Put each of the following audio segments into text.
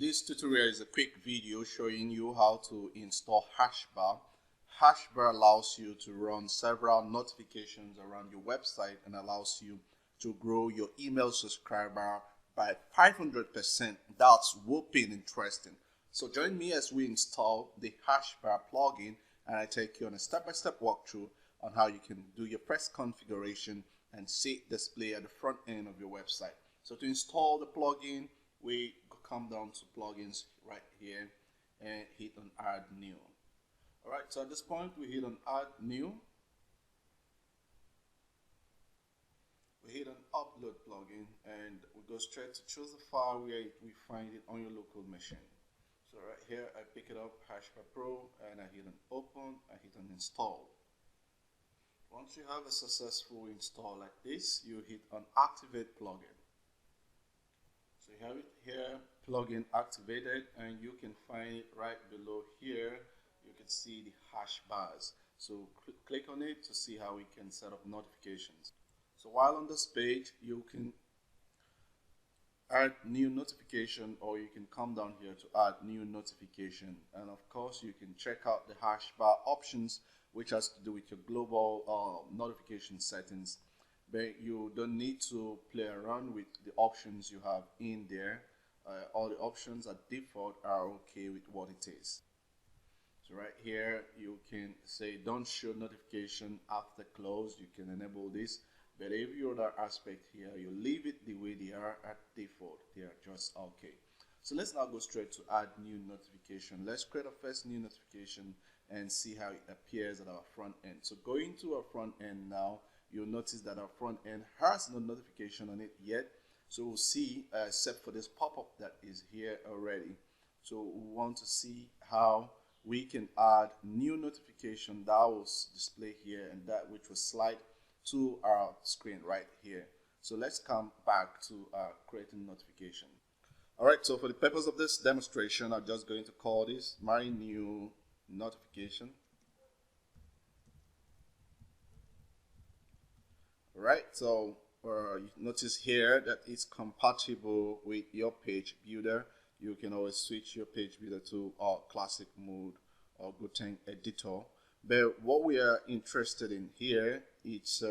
This tutorial is a quick video showing you how to install HashBar. HashBar allows you to run several notifications around your website and allows you to grow your email subscriber by 500%. That's whooping interesting. So join me as we install the HashBar plugin and I take you on a step-by-step walkthrough on how you can do your first configuration and see it display at the front end of your website. So to install the plugin, we come down to plugins right here and hit on add new. Alright, so at this point we hit on add new. We hit on upload plugin and we go straight to choose the file where we find it on your local machine. So right here I pick it up, HashBar Pro, and I hit on open, I hit on install. Once you have a successful install like this, you hit on activate plugin. So you have it here, plugin activated, and you can find it right below here. You can see the hash bars. So click on it to see how we can set up notifications. So while on this page, you can add new notification, or you can come down here to add new notification. And of course, you can check out the hash bar options, which has to do with your global notification settings. But you don't need to play around with the options you have in there. All the options at default are okay with what it is. So right here you can say don't show notification after close. You can enable this, but every other aspect here you leave it the way they are at default. They are just okay. So let's now go straight to add new notification. Let's create a first new notification and see how it appears at our front end. So going to our front end now, you'll notice that our front end has no notification on it yet. So we'll see, except for this pop-up that is here already. So we want to see how we can add new notification that will display here and that which will slide to our screen right here. So let's come back to creating notification. All right, so for the purpose of this demonstration, I'm just going to call this my new notification. Right, so you notice here that it's compatible with your page builder. You can always switch your page builder to classic mode or Goten editor. But what we are interested in here, it's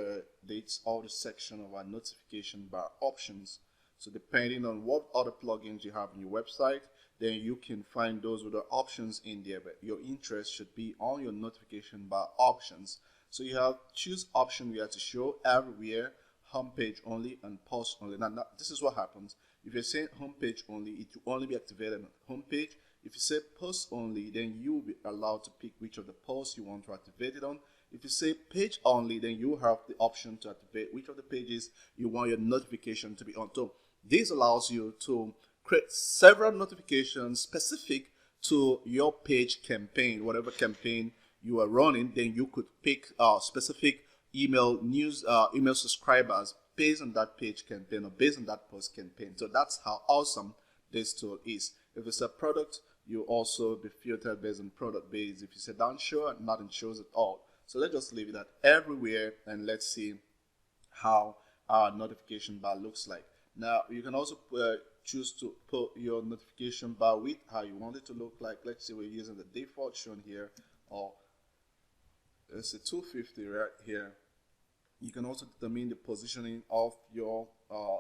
all the section of our notification bar options. So depending on what other plugins you have on your website, then you can find those other options in there. But your interest should be on your notification bar options. So you have choose option we have to show everywhere, homepage only, and post only. Now this is what happens. If you say homepage only, it will only be activated on homepage. If you say post only, then you will be allowed to pick which of the posts you want to activate it on. If you say page only, then you have the option to activate which of the pages you want your notification to be on. So this allows you to create several notifications specific to your page campaign, whatever campaign you are running. Then you could pick specific email subscribers based on that page campaign or based on that post campaign. So that's how awesome this tool is. If it's a product, you also be filtered based on product base. If you say don't show, nothing shows at all. So let's just leave it at everywhere and let's see how our notification bar looks like. Now you can also choose to put your notification bar width how you want it to look like. Let's say we're using the default shown here, or it's a 250 right here. You can also determine the positioning of your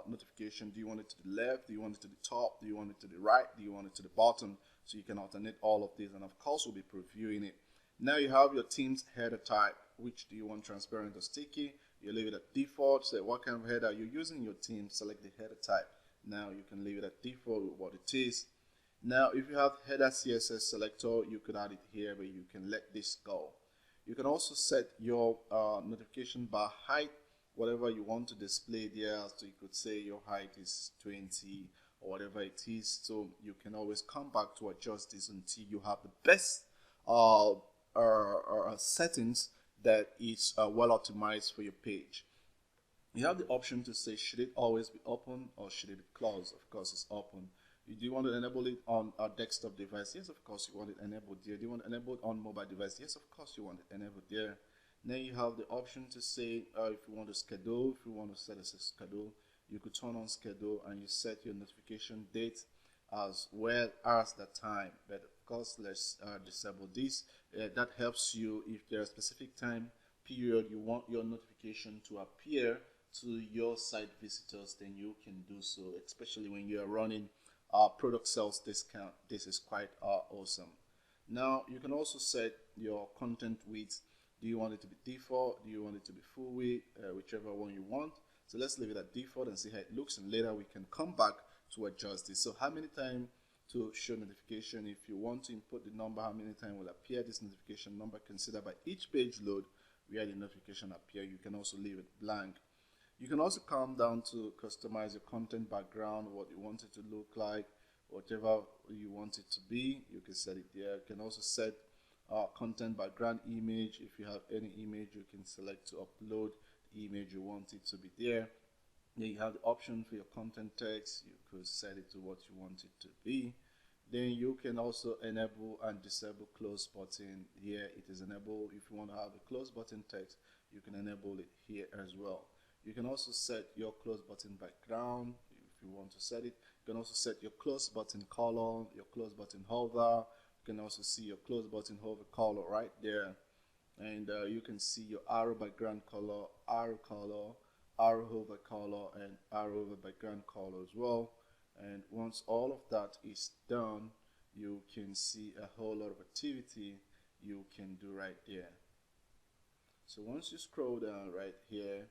notification. Do you want it to the left? Do you want it to the top? Do you want it to the right? Do you want it to the bottom? So you can alternate all of these, and of course we'll be previewing it. Now you have your theme's header type. Which do you want, transparent or sticky? You leave it at default. Say what kind of header you're using in your theme. Select the header type. Now you can leave it at default with what it is. Now if you have header CSS selector, you could add it here, but you can let this go. You can also set your notification bar height, whatever you want to display there. So you could say your height is 20 or whatever it is. So you can always come back to adjust this until you have the best settings that is well optimized for your page. You have the option to say should it always be open or should it be closed. Of course it's open. Do you want to enable it on a desktop device? Yes, of course you want it enabled there. Do you want it enabled on mobile device? Yes, of course you want it enabled there. Now you have the option to say if you want to schedule, if you want to set a schedule, you could turn on schedule and you set your notification date as well as the time. But of course, let's disable this. That helps you if there's a specific time period you want your notification to appear to your site visitors, then you can do so, especially when you are running product sales discount. This is quite awesome. Now you can also set your content width. Do you want it to be default? Do you want it to be full width? Whichever one you want. So let's leave it at default and see how it looks, and later we can come back to adjust this. So how many times to show notification? If you want to input the number, how many times will appear this notification number considered by each page load where the notification appear. You can also leave it blank. You can also come down to customize your content background, what you want it to look like, whatever you want it to be, you can set it there. You can also set content background image. If you have any image, you can select to upload the image you want it to be there. Then you have the option for your content text. You could set it to what you want it to be. Then you can also enable and disable close button. Here it is enabled. If you want to have a close button text, you can enable it here as well. You can also set your close button background if you want to set it. You can also set your close button color, your close button hover. You can also see your close button hover color right there. And you can see your arrow background color, arrow hover color, and arrow hover background color as well. And once all of that is done, you can see a whole lot of activity you can do right there. So once you scroll down right here,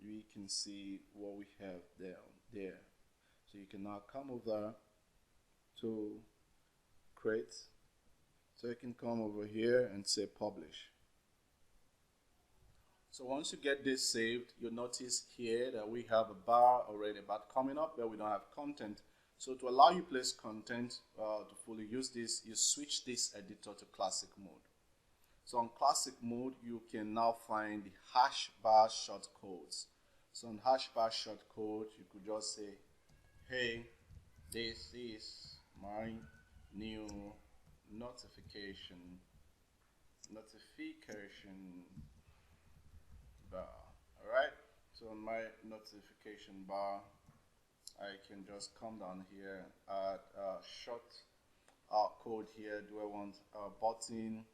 we can see what we have down there. So you can now come over to create. So you can come over here and say publish. So once you get this saved, you'll notice here that we have a bar already about coming up where we don't have content. So to allow you place content to fully use this, you switch this editor to classic mode. So on classic mode, you can now find the HashBar shortcodes. So on HashBar shortcode, you could just say, hey, this is my new notification bar. Alright, so on my notification bar, I can just come down here, add a short code here. Do I want a button?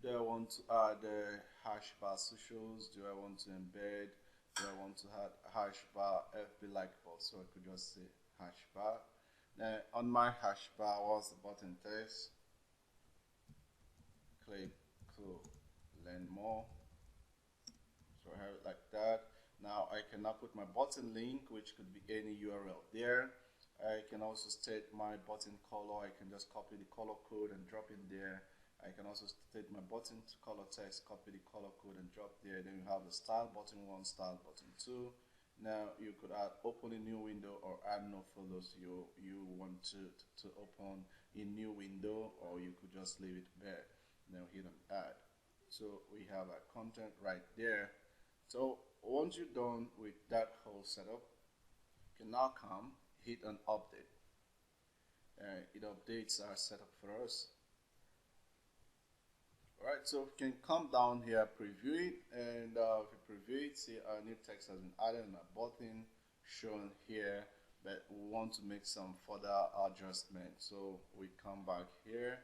Do I want to add HashBar socials? Do I want to embed? Do I want to add HashBar FB like bot? So I could just say HashBar. Now on my HashBar, what's the button text? Click to learn more. So I have it like that. Now I can now put my button link, which could be any URL there. I can also state my button color. I can just copy the color code and drop in there. I can also state my button color text, copy the color code and drop there. Then you have the style button 1, style button 2. Now you could add open a new window or add no follows. You want to open a new window, or you could just leave it there. Now hit on add. So we have our content right there. So once you're done with that whole setup, you can now come hit an update. It updates our setup for us. Alright, so we can come down here, preview it, and if you preview it, see our new text has been added and a button shown here, but we want to make some further adjustments. So we come back here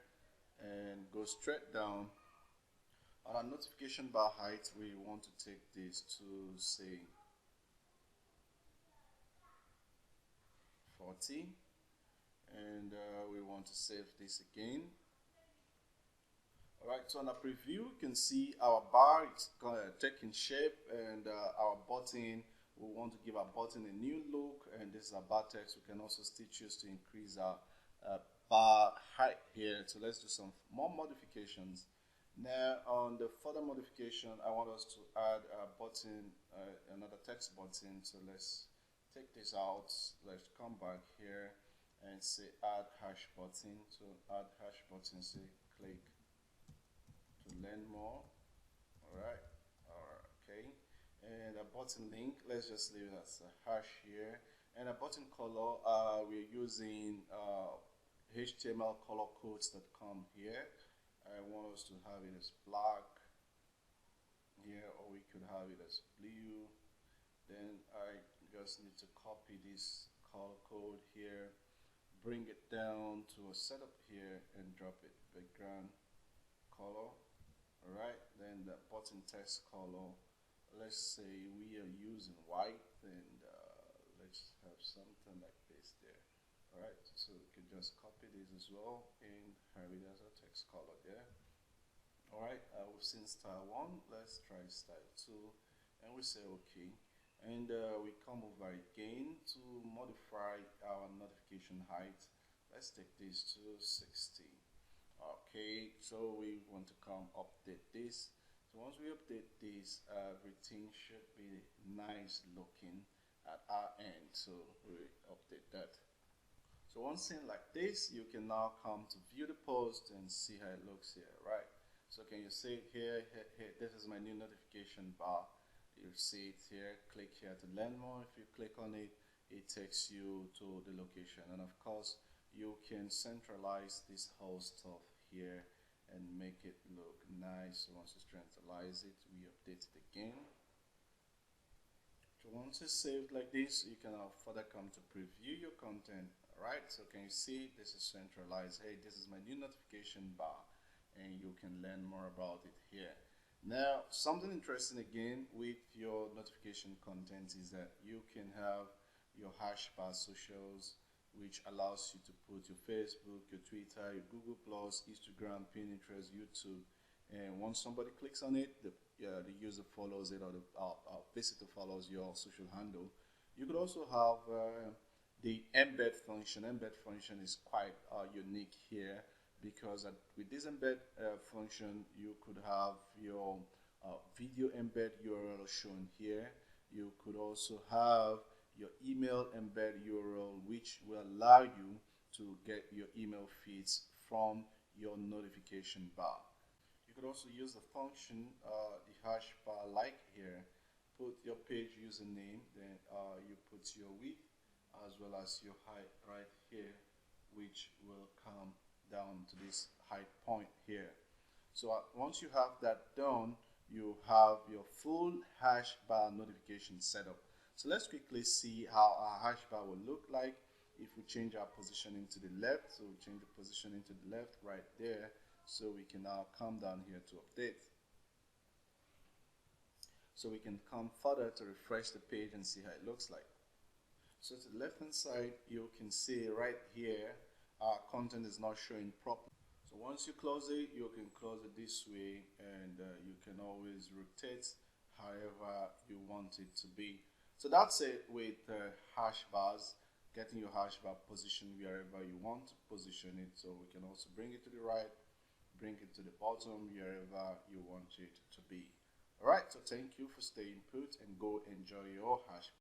and go straight down. On our notification bar height, we want to take this to say 40, and we want to save this again. Alright, so on a preview, you can see our bar is taking shape, and our button, we want to give our button a new look, and this is our bar text. We can also still choose to increase our bar height here. So let's do some more modifications. Now on the further modification, I want us to add a button, another text button. So let's take this out. Let's come back here and say add hash button. So add hash button, say click to learn more. Alright, okay. And a button link, let's just leave it as a hash here. And a button color, we're using HTML color codes that come here. I want us to have it as black here, or we could have it as blue. Then I just need to copy this color code here, bring it down to a setup here and drop it background color. Alright, then the button text color, let's say we are using white, and let's have something like this there. Alright, so we can just copy this as well and have it as a text color there. Alright, we've seen style 1, let's try style 2, and we say OK. And we come over again to modify our notification height. Let's take this to 60. Okay, so we want to come update this. So once we update this, everything should be nice looking at our end. So we update that. So once in like this, you can now come to view the post and see how it looks here, right? So can you see it here? Here, this is my new notification bar. You see it here. Click here to learn more. If you click on it, it takes you to the location, and of course you can centralize this whole stuff here and make it look nice. So once you centralize it, we update it again. So once it's saved like this, you can now further come to preview your content. Alright, so can you see this is centralized? Hey, this is my new notification bar, and you can learn more about it here. Now, something interesting again with your notification content is that you can have your HashBar socials, which allows you to put your Facebook, your Twitter, your Google+, Instagram, Pinterest, YouTube, and once somebody clicks on it, the user follows it, or the visitor follows your social handle. You could also have the embed function. Embed function is quite unique here, because with this embed function, you could have your video embed URL shown here. You could also have your email embed URL, which will allow you to get your email feeds from your notification bar. You could also use the function, the HashBar like here. Put your page username, then you put your width as well as your height right here, which will come down to this height point here. So once you have that done, you have your full HashBar notification setup. So let's quickly see how our HashBar will look like if we change our positioning to the left. So we change the positioning to the left right there, so we can now come down here to update. So we can come further to refresh the page and see how it looks like. So to the left hand side, you can see right here our content is not showing properly. So once you close it, you can close it this way, and you can always rotate however you want it to be. So that's it with HashBars, getting your HashBar positioned wherever you want to position it. So we can also bring it to the right, bring it to the bottom, wherever you want it to be. Alright, so thank you for staying put, and go enjoy your HashBar.